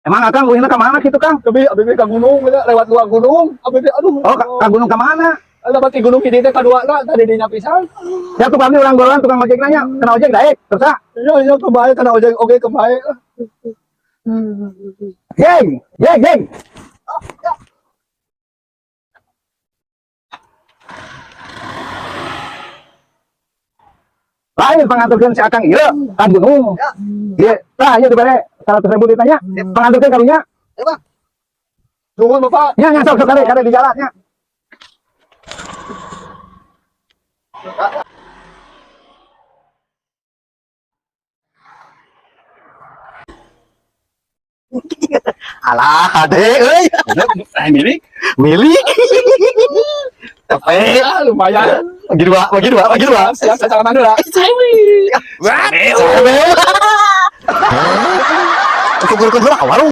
Emang Akang uingna ke mana gitu, Kang? Abi ke gunung, lewat dua gunung. Abi aduh. Oh, ke gunung ke mana? Ada baki gunung ini teh kadua tadi dinya pisan. Ya tukang ini orang golan, tukang ojek nanya, kena ojek daek, terus ah. Iya kebae kana ojek oge kebae. Geng. Lain penganturkeun si Akang ieu ka gunung. Ieu, tah ieu dibere 100.000 ditanya. Penganturkeun karunya. Nuhun Bapak. Nya sok kade di jalan nya. Alah, ade euy. Milik. Milik. Tapi Lumayan. bagi dua. Siap salaman heula. Syukur-syukur awal